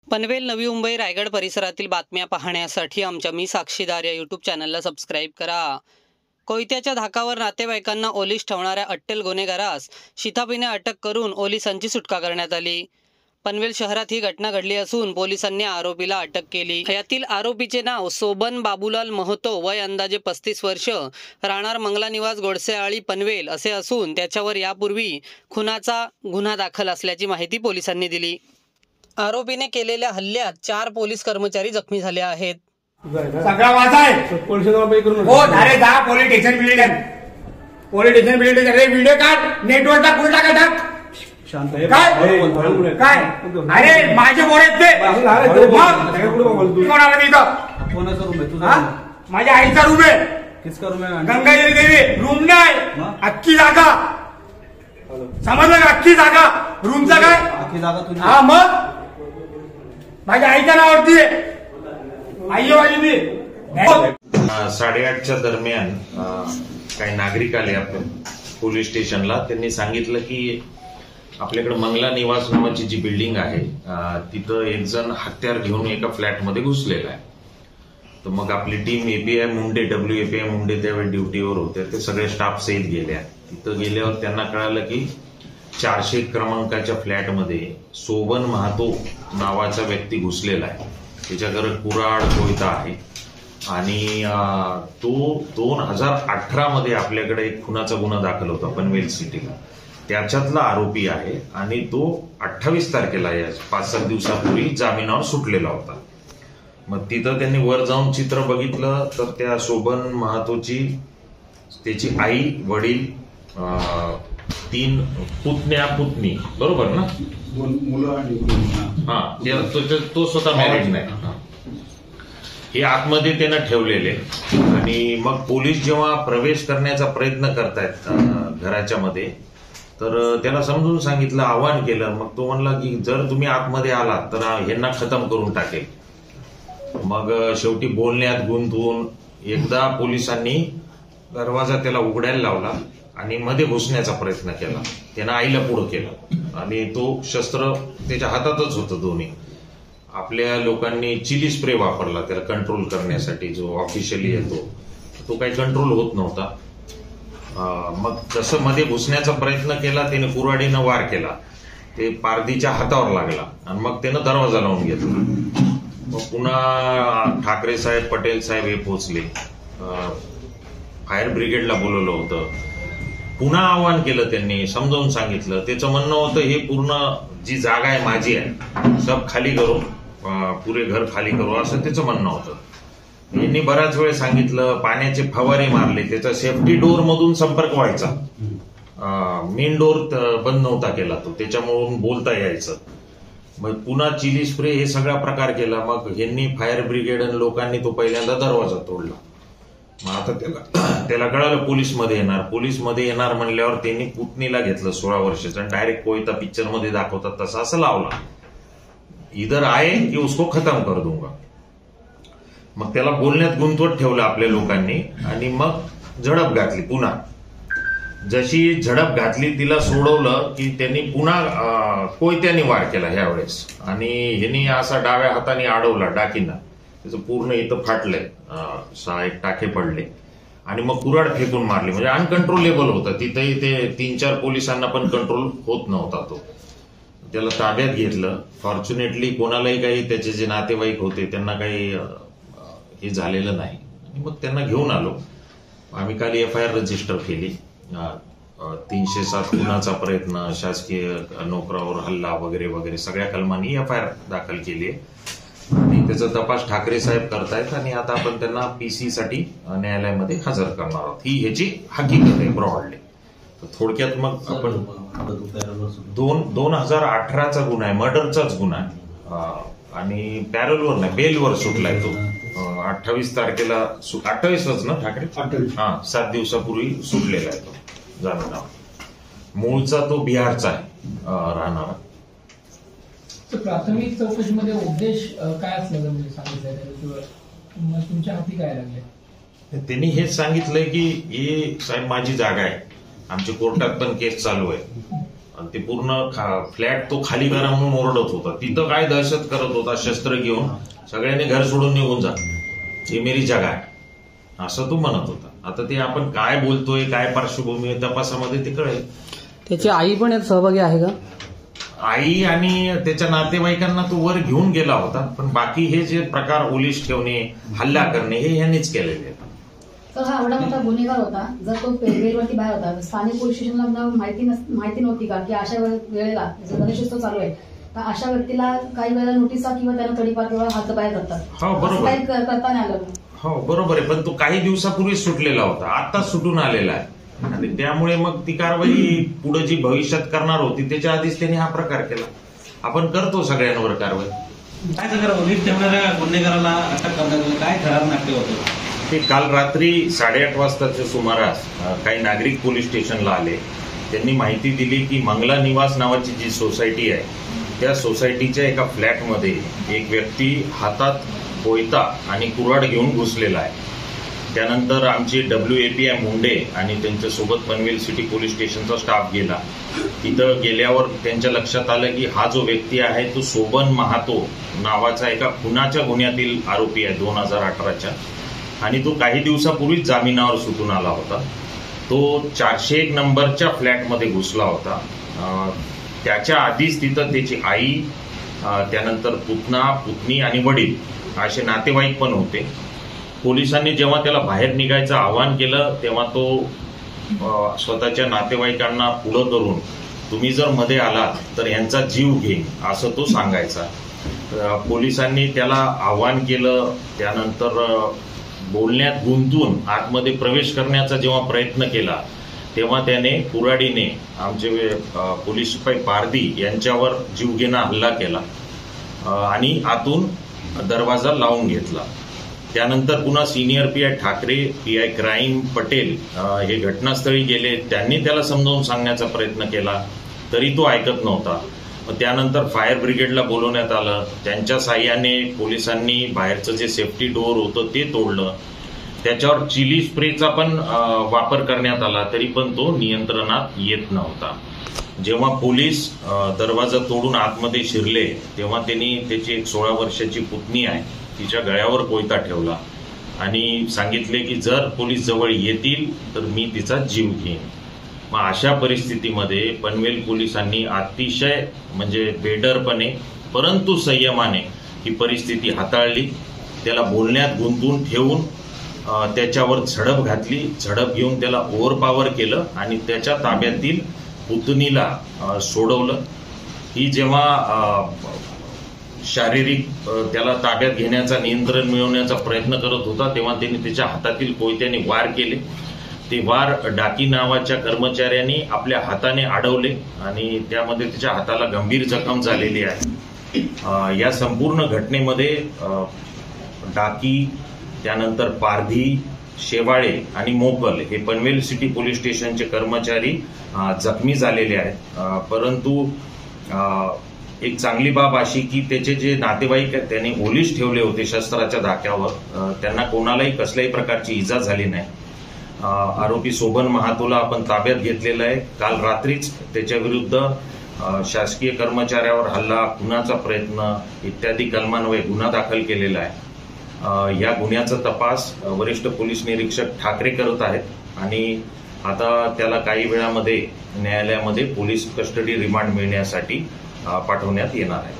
पनवेल, नवी मुंबई, रायगड परिसरातील बातम्या पाहण्यासाठी आमच्या मी साक्षीदार या यूट्यूब चॅनलला सबस्क्राईब करा। कोयत्याच्या धाकावर नातेवाईकांना ओलीस ठेवणाऱ्या अट्टेल गुन्हेगारास शिताफीने अटक करून ओलिसांची सुटका करण्यात आली। पनवेल शहरात ही घटना घडली असून पोलिसांनी आरोपीला अटक केली। यातील आरोपीचे नाव सोबन बाबूलाल महतो, वय अंदाजे 35 वर्ष, राहणार मंगला निवास गोडसेआळी पनवेल असे असून त्याच्यावर यापूर्वी खुनाचा गुन्हा दाखल असल्याची माहिती पोलिसांनी दिली। आरोपीने केलेल्या हल्ल्यात 4 पोलीस कर्मचारी जखमी झाले आहेत। सगळा वाचा आहे हो अरे जा पोलीस स्टेशन बिल्डिंग अरे व्हिडिओ काढ, नेटवर टाक, उलटा का टाक, शांत काय अरे माझे बोल आहेत ते कोणाला मी कोणाचा रूम आहे तुझा? माझ्या आईचा रूम आहे। किसका रूम आहे? गंगाजली देवी रूम नाही, अख्खी जागा समजलं का? अख्खी जागा रूमचा काय? अख्खी जागा तुझी? हा मग माझ्या आईच्या नावावरती आहे। आई माझी मी 8:30च्या दरम्यान काही नागरिक आले आपल्या पोलीस स्टेशनला। त्यांनी सांगितलं की आपल्याकडे मंगला निवास नावाची जी बिल्डिंग आहे तिथं एक जण हत्यार घेऊन एका फ्लॅटमध्ये घुसलेला आहे। तर मग आपली team API Munde, WAPI Munde त्यावेळी ड्युटीवर होते, ते सगळे स्टाफ सहित गेल्या। तिथं गेल्यावर त्यांना कळालं की 400 क्रमांकाच्या फ्लॅटमध्ये सोबन महतो नावाचा व्यक्ती घुसलेला आहे। त्याच्याकडे कुऱ्हाड, कोयता आहे आणि तो 2018 मध्ये आपल्याकडे एक खुनाचा गुन्हा दाखल होता पनवेल सिटीला, त्याच्यातला आरोपी आहे आणि तो 28 तारखेला या 5-7 दिवसापूर्वी जामिनावर सुटलेला होता। मग तिथं त्यांनी वर जाऊन चित्र बघितलं तर त्या सोबन महतोची त्याची आई, वडील, 3 पुतण्या, पुतणी, बरोबर ना, 2 मुलं आणि तो स्वतः मॅरिड नाही, हे आतमध्ये त्यानं ठेवलेले। आणि मग पोलीस जेव्हा प्रवेश करण्याचा प्रयत्न करतायत घराच्या मध्ये, तर त्याला समजून सांगितलं, आवाहन केलं। मग तो म्हणला की जर तुम्ही आतमध्ये आलात तर ह्यांना खतम करून टाकेल। मग शेवटी बोलण्यात गुंतवून एकदा पोलिसांनी दरवाजा त्याला उघडायला लावला आणि मध्ये घुसण्याचा प्रयत्न केला। त्यानं आईला पुढं केलं आणि तो शस्त्र त्याच्या हातातच होतं दोन्ही। आपल्या लोकांनी चिली स्प्रे वापरला त्याला कंट्रोल करण्यासाठी, जो ऑफिशियली येतो तो काही कंट्रोल होत नव्हता। मग जसं मध्ये घुसण्याचा प्रयत्न केला, त्याने कुऱ्हाडीनं वार केला, ते पारदीच्या हातावर लागला आणि मग त्यानं दरवाजा लावून घेतला। मग पुन्हा ठाकरे साहेब, पटेल साहेब हे पोहोचले, फायर ब्रिगेडला बोलवलं होतं, पुन्हा आवाहन केलं, त्यांनी समजावून सांगितलं। त्याचं म्हणणं होतं हे पूर्ण जी जागा आहे माझी आहे, सब खाली करू, पुरे घर खाली करू, असं त्याचं म्हणणं होतं। यांनी बराच वेळ सांगितलं, पाण्याचे फवारे मारले, त्याचा सेफ्टी डोर मधून संपर्क व्हायचा, मेन डोर बंद नव्हता केला तो, त्याच्यामुळून बोलता यायचं। मग पुन्हा चिली स्प्रे हे सगळा प्रकार केला। मग यांनी फायर ब्रिगेड आणि लोकांनी तो पहिल्यांदा दरवाजा तोडला। मग आता त्याला कळालं पोलीसमध्ये येणार म्हणल्यावर त्यांनी पुतणीला घेतलं 16 वर्षाचं आणि डायरेक्ट कोयता पिक्चर मध्ये दाखवतात तसा असं लावला, इधर आए की उसको खतम कर दूंगा। मग त्याला बोलण्यात गुंतवत ठेवलं आपल्या लोकांनी आणि मग झडप घातली। पुन्हा जशी झडप घातली, तिला सोडवलं की त्यांनी पुन्हा कोयत्याने वार केला ह्यावेळेस, आणि ह्यांनी असा डाव्या हाताने अडवला डाकीना, त्याचं पूर्ण इथं फाटलंय, 6-1 टाके पडले आणि मग कुऱ्हाड फेकून मारली। म्हणजे अनकंट्रोलेबल होता तिथंही, ते 3-4 पोलिसांना पण कंट्रोल होत नव्हता तो। त्याला ताब्यात घेतलं। फॉर्च्युनेटली कोणालाही काही, त्याचे जे नातेवाईक होते त्यांना काही हे झालेलं नाही। मग त्यांना घेऊन आलो आम्ही, काल FIR रजिस्टर केली, 307 खुनाचा प्रयत्न, शासकीय नोकरावर हल्ला वगैरे वगैरे सगळ्या कलमांनी FIR दाखल केली आहे आणि त्याचा तपास ठाकरे साहेब करतायत आणि आता आपण त्यांना PC साठी न्यायालयामध्ये हजर करणार आहोत। ही ह्याची हकीकत आहे ब्रॉडली। थोडक्यात मग आपण 2018चा गुन्हा आहे, मर्डरचाच गुन्हा आहे आणि पॅरोलवर नाही, बेलवर सुटलाय तो। 28 तारखेला 28च ना ठाकरे? 7 दिवसापूर्वी सुटलेला आहे तो जामिनावर। मूळचा तो बिहारचा आहे राहणारा। प्राथमिक चौकशीमध्ये उद्देश काय असल्याचं म्हणजे सांगितलं, तुमच्या हाती काय लागले? त्यांनी हेच सांगितलंय की हे साहेब माझी जागा आहे, आमच्या कोर्टात पण केस चालू आहे, आणि ते पूर्ण फ्लॅट तो खाली करा म्हणून ओरडत होता. तिथं काय दहशत करत होता, शस्त्र घेऊन सगळ्यांनी घर सोडून निघून जा, ही मेरी जगा आहे असं तो म्हणत होता. आता ते आपण काय बोलतोय, काय पार्श्वभूमी आहे, तपासामध्ये ते कळेल. त्याची आई पण यात सहभागी आहे का? आई आणि त्याच्या नातेवाईकांना तो वर घेऊन गेला होता, पण बाकी हे जे प्रकार ओलीस ठेवणे, हल्ला करणे हे यांनीच केलेले आहेत. तर हा एवढा मोठा गुन्हेगार होता, जर तो बेलवरती बाहेर होता, स्थानिक पोलीस स्टेशनला माहिती नव्हती का की अशा वेळेला गणेशोत्सव चालू आहे, तर अशा व्यक्तीला काही वेळेला नोटिसा किंवा त्यांना तडीपार किंवा हातबाहेर करतात? हो बरोबर, काही करता नाही आलं. हो बरोबर आहे, पण तो काही दिवसापूर्वी सुटलेला होता, आता सुटून आलेला आहे आणि त्यामुळे मग ती कारवाई पुढे जी भविष्यात करणार होती त्याच्या आधीच त्यांनी हा प्रकार केला. आपण करतो सगळ्यांवर कारवाई. काय सांगा ओलीस ठेवणाऱ्या गुन्हेगाराला अटक करण्यात काय थरार नाट्य होतं? ते काल रात्री 8:30 वाजताच्या सुमारास काही नागरिक पोलीस स्टेशनला आले. त्यांनी माहिती दिली की मंगला निवास नावाची जी सोसायटी आहे त्या सोसायटीच्या एका फ्लॅटमध्ये एक व्यक्ती हातात कोयता आणि कुऱ्हाड घेऊन घुसलेला आहे. त्यानंतर आमचे WAPI मुंडे आणि त्यांच्यासोबत पनवेल सिटी पोलीस स्टेशनचा स्टाफ गेला. तिथं गेल्यावर त्यांच्या लक्षात आलं की हा जो व्यक्ती आहे तो शोभन महातो नावाचा एका खुनाच्या गुन्ह्यातील आरोपी आहे 2018च्या, आणि तो काही दिवसापूर्वीच जामिनावर सुटून आला होता. तो 401 नंबरच्या फ्लॅटमध्ये घुसला होता. त्याच्या आधीच तिथं त्याची आई, त्यानंतर पुतना, पुतणी आणि वडील असे नातेवाईक पण होते. पोलिसांनी जेव्हा त्याला बाहेर निघायचं आवाहन केलं तेव्हा तो स्वतःच्या नातेवाईकांना पुढं करून तुम्ही जर मध्ये आलात तर यांचा जीव घेईन असं तो सांगायचा. पोलिसांनी त्याला आवाहन केलं. त्यानंतर बोलण्यात गुंतून आतमध्ये प्रवेश करण्याचा जेव्हा प्रयत्न केला तेव्हा त्याने कुऱ्हाडीने आमचे पोलीस शिपाई पारधी यांच्यावर जीवघेणा हल्ला केला आणि आतून दरवाजा लावून घेतला. त्यानंतर पुन्हा senior PI Thackeray, PI crime Patel हे घटनास्थळी गेले. त्यांनी त्याला समजावून सांगण्याचा प्रयत्न केला तरी तो ऐकत नव्हता. त्यानंतर फायर ब्रिगेडला बोलवण्यात आलं. त्यांच्या साह्याने पोलिसांनी बाहेरचं जे सेफ्टी डोअर होतं ते तोडलं. त्याच्यावर चिली स्प्रेचा पण वापर करण्यात आला तरी पण तो नियंत्रणात येत नव्हता. जेव्हा पोलीस दरवाजा तोडून आतमध्ये शिरले तेव्हा त्यांनी त्याची एक 16 वर्षाची पुतणी आहे तिच्या गळ्यावर कोयता ठेवला आणि सांगितले की जर पोलीस जवळ येतील तर मी तिचा जीव घेईन. मग अशा परिस्थितीमध्ये पनवेल पोलिसांनी अतिशय म्हणजे बेडरपणे परंतु संयमाने ही परिस्थिती हाताळली. त्याला बोलण्यात गुंतून ठेवून त्याच्यावर झडप घातली. झडप घेऊन त्याला ओव्हरपॉवर केलं आणि त्याच्या ताब्यातील पुतणीला सोडवलं. ही जेव्हा शारीरिक त्याला ताब्यात घेण्याचा, नियंत्रण मिळवण्याचा प्रयत्न करत होता तेव्हा त्यांनी त्याच्या हातातील कोयत्याने वार केले. ते वार डाकी नावाच्या कर्मचाऱ्यांनी आपल्या हाताने अडवले आणि त्यामध्ये त्याच्या हाताला गंभीर जखम झालेली आहे. या संपूर्ण घटनेमध्ये डाकी, त्यानंतर पारधी, शेवाळे आणि मोकल हे पनवेल सिटी पोलीस स्टेशनचे कर्मचारी जखमी झालेले आहेत. परंतु एक चांगली बाब अशी की त्याचे जे नातेवाईक आहेत त्यांनी ओलीस ठेवले होते शस्त्राच्या धाक्यावर, त्यांना कोणालाही कसल्याही प्रकारची इजा झाली नाही. आरोपी शोभन महातोला आपण ताब्यात घेतलेला आहे. काल रात्रीच त्याच्या विरुद्ध शासकीय कर्मचाऱ्यावर हल्ला, खुनाचा प्रयत्न इत्यादी कलमान्वये गुन्हा दाखल केलेला आहे. या गुन्ह्याचा तपास वरिष्ठ पोलीस निरीक्षक ठाकरे करत आहेत आणि आता त्याला काही वेळामध्ये न्यायालयामध्ये पोलीस कस्टडी रिमांड मिळण्यासाठी पाठवण्यात येणार आहे.